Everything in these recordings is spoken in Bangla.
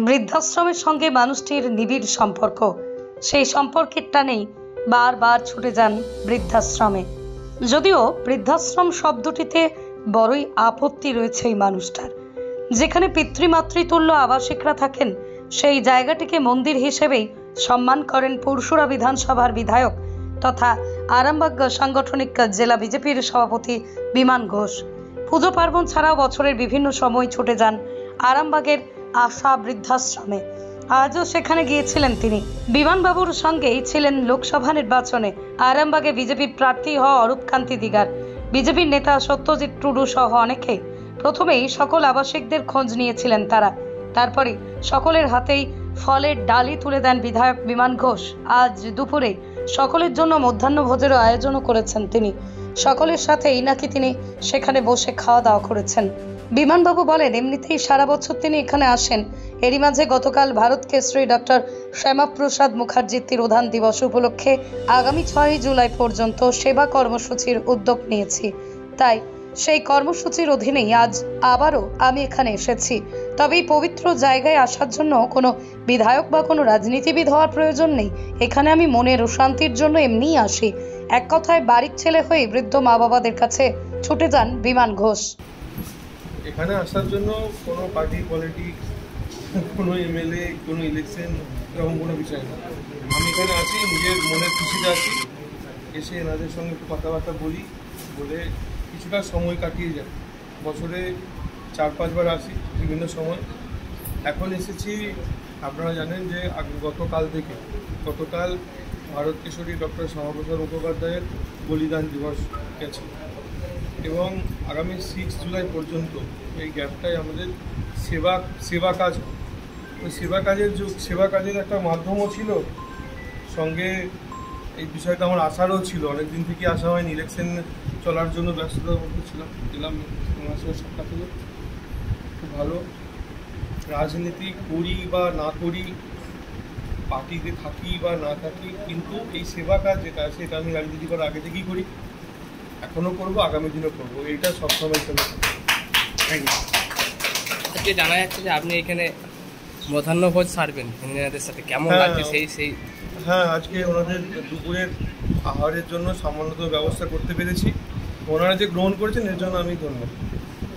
বৃদ্ধাশ্রমের সঙ্গে মানুষটির নিবিড় সম্পর্ক, সেই সম্পর্কের টানেই বারবার ছুটে যান বৃদ্ধাশ্রমে। যদিও বৃদ্ধাশ্রম শব্দটিতে বড়ই আপত্তি রয়েছে এই মানুষটার। যেখানে পিতৃমাতৃতুল্য আবাসিকরা থাকেন, সেই জায়গাটিকে মন্দির হিসেবেই সম্মান করেন পুরসুরা বিধানসভার বিধায়ক তথা আরামবাগ সাংগঠনিক জেলা বিজেপির সভাপতি বিমান ঘোষ। পুজো পার্বণ ছাড়াও বছরের বিভিন্ন সময় ছুটে যান আরামবাগের আশা বৃদ্ধাশ্রমে। আজও সেখানে গিয়েছিলেন তিনি। বিমানবাবুর সঙ্গেই ছিলেন লোকসভা নির্বাচনে আরামবাগে বিজেপির প্রার্থী হওয়া অরূপকান্তি দিগার, বিজেপির নেতা সত্যজিৎ টুডু সহ অনেকেই। প্রথমেই সকল আবাসিকদের খোঁজ নিয়েছিলেন তারা, তারপরে সকলের হাতেই ফলের ডালি তুলে দেন বিধায়ক বিমান ঘোষ। আজ দুপুরে সকলের জন্য মধ্যাহ্নভোজেরও আয়োজনও করেছেন তিনি। সকলের সাথেই নাকি তিনি সেখানে বসে খাওয়া দাওয়া করেছেন। বিমানবাবু বলেন, এমনিতেই সারা বছর তিনি এখানে আসেন। এরই মাঝে গতকাল ভারত কেশরী ডক্টর শ্যামাপ্রসাদ মুখার্জির তিরোধান দিবস উপলক্ষে আগামী 6 জুলাই পর্যন্ত সেবা কর্মসূচির উদ্যোগ নিয়েছি। তাই সেই কর্মসূচির অধীনেই আজ আবারও আমি এখানে এসেছি। তবে এই পবিত্র জায়গায় আসার জন্য কোনো বিধায়ক বা কোনো রাজনীতিবিদ হওয়ার প্রয়োজন নেই। এখানে আমি মনের শান্তির জন্য এমনিই আসি। এক কথায় বাড়ির ছেলে হয়ে বৃদ্ধ মা বাবাদের কাছে ছুটে যান বিমান ঘোষ। এখানে আসার জন্য কোনো পার্টি পলিটিক্স, কোনো এমএলএ, কোনো ইলেকশন এরকম কোনো বিষয় না। আমি এখানে আছি নিজের মনের খুশিতে আছি। এসে এনাদের সঙ্গে একটু কথাবার্তা বলে কিছুটা সময় কাটিয়ে যাই। বছরে 4-5 বার আসি বিভিন্ন সময়। এখন এসেছি, আপনারা জানেন যে গতকাল ভারত কেশরী ডক্টর শ্যামাপ্রসাদ মুখোপাধ্যায়ের বলিদান দিবস গেছে এবং আগামী 6 জুলাই পর্যন্ত এই গ্যাপটায় আমাদের সেবা কাজ হয়। ওই সেবা কাজের একটা মাধ্যমও ছিল, সঙ্গে এই বিষয়টা আমার আশারও ছিল। অনেকদিন থেকে আসা হয়নি, ইলেকশন চলার জন্য ব্যস্ততার মধ্যে ছিলাম। এলাম, তোমার সাথে সাক্ষাৎ হলো, খুব ভালো। রাজনীতি করি বা না করি, পার্টিতে থাকি বা না থাকি, কিন্তু এই সেবা কাজ যেটা আছে এটা আমি রাজনীতি করার আগে থেকেই করি, এখনও করবো, আগামী দিনও করবো। এইটা সবসময় চলে। Thank you. আজকে জানা যাচ্ছে যে আপনি এখানে মধ্যাহ্নভোজ সারবেন ইঞ্জিনিয়ারদের সাথে, কেমন লাগছে? সেই হ্যাঁ, আজকে ওনাদের দুপুরের আহারের জন্য সামান্যত ব্যবস্থা করতে পেরেছি। ওনারা যে গ্রহণ করেছেন এর জন্য আমি ধন্যবাদ।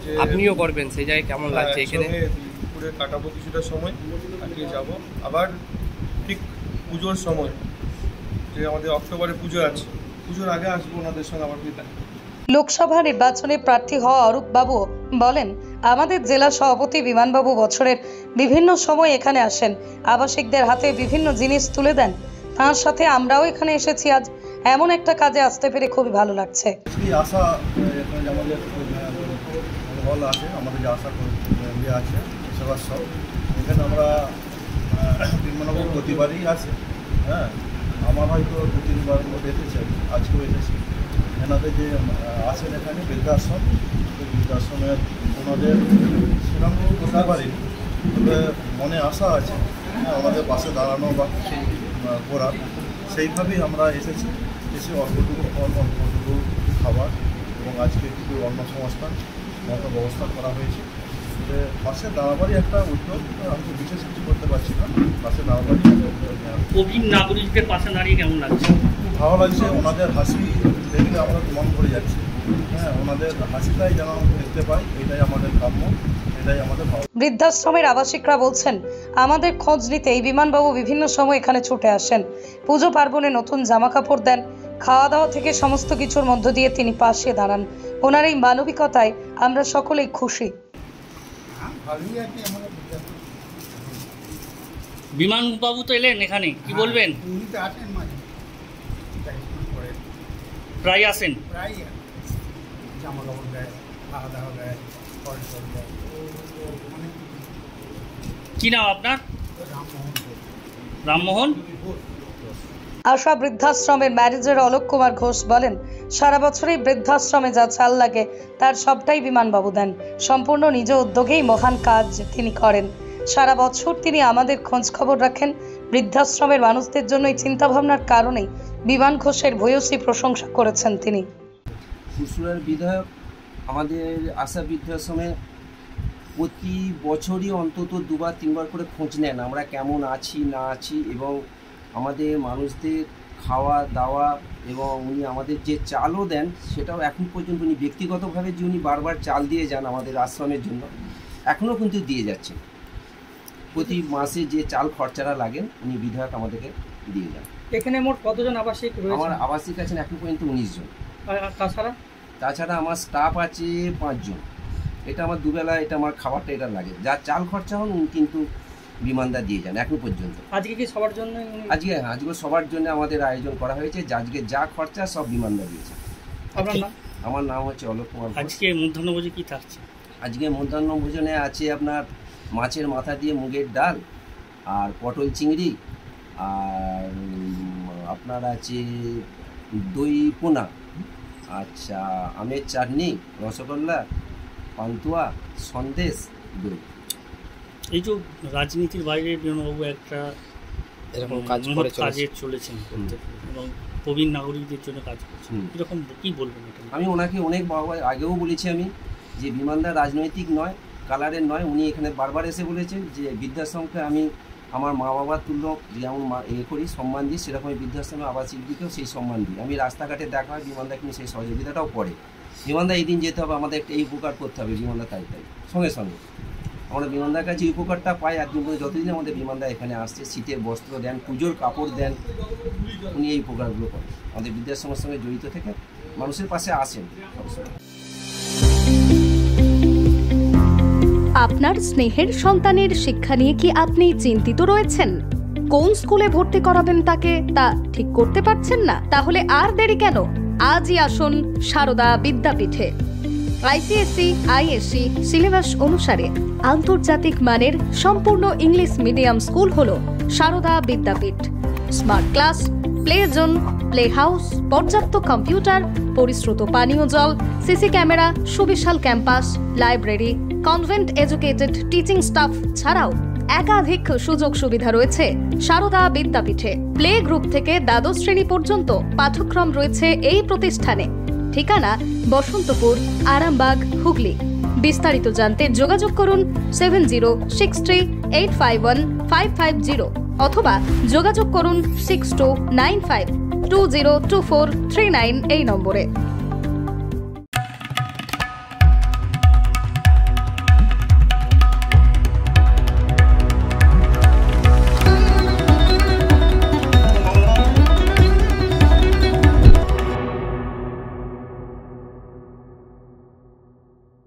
যে আপনিও করবেন, সেই জায়গায় কেমন লাগছে? এখানে দুপুরে কাটাবো কিছুটা সময়, কাটিয়ে যাব আবার ঠিক পুজোর সময়, যে আমাদের অক্টোবরে পুজো আছে, পুজোর আগে আসবো ওনাদের সঙ্গে আবার ফিরে। লোকসভা নির্বাচনে প্রার্থী হওয়া অরূপ বাবু বলেন, আমাদের জেলা সভাপতি বিমানবাবু বছরের বিভিন্ন সময় এখানে আসেন, আবাসিকদের হাতে বিভিন্ন জিনিস তুলে দেন। তার সাথে আমরাও এখানে এসেছি। আজ এমন একটা কাজে আসতে পেরে খুবই ভালো লাগছে। আশা আমাদের হল আছে, আমাদের যে আশা আছে সেবাশ্রম, এখানে আমরা বিমানবাবু প্রতিবারই আছে। হ্যাঁ, আমার হয়তো 2-3 বার মধ্যে এসেছেন, আজকেও এসেছি। এনাদের যে আছেন এখানে বৃদ্ধাশ্রমের ওনাদের সেরকম করতে পারিনি, তবে মনে আশা আছে ওনাদের পাশে দাঁড়ানো বা সেই করার, সেইভাবেই আমরা এসেছি। এসে অল্পটুকু ফল, অল্পটুকু খাবার এবং আজকে কিছু অন্ন সংস্থান মতো ব্যবস্থা করা হয়েছে। পাশে দাঁড়াবারই একটা উদ্যোগ, আমি তো বিশেষ কিছু করতে পারছি না, পাশে দাঁড়াবারই একটা উদ্যোগ নেওয়া। প্রবীণ নাগরিকদের পাশে দাঁড়িয়ে কেমন লাগছে? খুব ভালো লাগছে, ওনাদের হাসি দেখলে আমরা মন ভরে যাচ্ছে। হ্যাঁ, ওনাদের হাসিটাই যেন দেখতে পাই, এটাই আমাদের কাম্য, এটাই আমাদের ভালো। বৃদ্ধাশ্রমের আবাসিকরা বলছেন, আমাদের খোঁজ নিতে এই বিমানবাবু বিভিন্ন সময় এখানে ছুটে আসেন। পুজো পার্বণে নতুন জামা কাপড় দেন, খাওয়া দাওয়া থেকে সমস্ত কিছুর মধ্য দিয়ে তিনি পাশে দাঁড়ান। ওনার এই মানবিকতায় আমরা সকলেই খুশি। বিমানবাবু তো এলেন এখানে, কি বলবেন? প্রায় আসেন। কি নাম আপনার? রামমোহন। আশা বৃদ্ধাশ্রমের ম্যানেজার অলোক কুমার ঘোষ বলেন, সারা বছরই বৃদ্ধাশ্রমে যা চাল লাগে তার সবটাই বিমানবাবু দেন। সম্পূর্ণ নিজ উদ্যোগেই মহান কাজ তিনি করেন। সারা বছর তিনি আমাদের খোঁজ খবর রাখেন। বৃদ্ধাশ্রমের মানুষদের জন্য এই চিন্তাভাবনার কারণেই বিমান ঘোষের ভূয়সী প্রশংসা করেছেন তিনি। পুরসুরার বিধায়ক আমাদের আশা বৃদ্ধাশ্রমে প্রতি বছরই অন্তত 2-3বার করে খোঁজ নেন আমরা কেমন আছি না আছি, এবং আমাদের মানুষদের খাওয়া দাওয়া, এবং উনি আমাদের যে চালও দেন সেটাও এখন পর্যন্ত উনি ব্যক্তিগতভাবে যে উনি বারবার চাল দিয়ে যান আমাদের আশ্রমের জন্য, এখনও কিন্তু দিয়ে যাচ্ছেন। প্রতি মাসে যে চাল খরচাটা লাগেন উনি বিধায়ক আমাদেরকে দিয়ে যান। এখানে মোট কতজন আবাসিক রয়েছে? আমার আবাসিক আছেন এখন পর্যন্ত 19 জন। আর তাছাড়া আমার স্টাফ আছে 5 জন। এটা আমার দুবেলা, এটা আমার খাবারটা এটা লাগে, যা চাল খরচা হন উনি কিন্তু বিমানদা দিয়ে যান এখন পর্যন্ত। আজকে কি সবার জন্য? আজকে সবার জন্য আমাদের আয়োজন করা হয়েছে, আজকে যা খরচা সব বিমানদা দিয়েছে। আপনার নাম? আমার নাম হচ্ছে অলোক কুমার। আজকে মধ্যাহ্নভোজে কি থাকছে? আজকে মধ্যাহ্ন ভোজনে আছে আপনার মাছের মাথা দিয়ে মুগের ডাল, আর পটল চিংড়ি, আর আপনার আছে দই পোনা, আচ্ছা আমের চাটনি, রসগোল্লা, পান্তুয়া, সন্দেশ, দই। এই যে রাজনীতির বাইরে বিমানবাবু একটা এরকম কাজে চলেছেন এবং প্রবীণ নাগরিকদের জন্য কাজ করছেন, এরকম কি বলবেন? আমি ওনাকে অনেক আগেও বলেছি আমি যে বিমানদা রাজনৈতিক নয়, কালারের নয়। উনি এখানে বারবার এসে বলেছেন যে বৃদ্ধাশ্রমকে আমি আমার মা বাবার তুল্য যেমন করি, সম্মান দিই, সেরকমই বৃদ্ধাশ্রমে আবাসিক দিকেও সেই সম্মান দিই। আমি রাস্তাঘাটে দেখা হয় বিমানদা কিন্তু সেই সহযোগিতাটাও করে। বিমানদা এই দিন যেতে হবে, আমাদের একটা এই উপকার করতে হবে, বিমানদা তাই সঙ্গে সঙ্গে আমরা বিমানদার কাছে এই উপকারটা পাই। একদিন পরে যতদিন আমাদের বিমানদা এখানে আসছে, শীতের বস্ত্র দেন, পুজোর কাপড় দেন, উনি এই উপকারগুলো করেন। আমাদের বৃদ্ধাশ্রমের সঙ্গে জড়িত থেকে মানুষের পাশে আসেন সবসময়। আপনার স্নেহের সন্তানের শিক্ষা নিয়ে কি আপনি চিন্তিত রয়েছেন? কোন স্কুলে ভর্তি করাবেন তাকে তা ঠিক করতে পারছেন না? তাহলে আর দেরি কেন? আজই আসুন সারদা বিদ্যাপীঠে। আইসিএসসি আইএসসি সিলেবাস অনুসারে আন্তর্জাতিক মানের সম্পূর্ণ ইংলিশ মিডিয়াম স্কুল হলো Sarada Vidyapith. Smart class, play zone, play house, পর্যাপ্ত কম্পিউটার, পরিশ্রুত পানীয় জল, সিসি ক্যামেরা, সুবিশাল campus, library, convent educated teaching staff ছাড়াও একাধিক সুযোগ সুবিধা রয়েছে সারদা বিদ্যাপীঠে। প্লে গ্রুপ থেকে দ্বাদশ শ্রেণী পর্যন্ত পাঠ্যক্রম রয়েছে এই প্রতিষ্ঠানে। ঠিকানা বসন্তপুর, আরামবাগ, হুগলি। বিস্তারিত জানতে যোগাযোগ করুন 7063851550 অথবা যোগাযোগ করুন 6295202439 এই নম্বরে।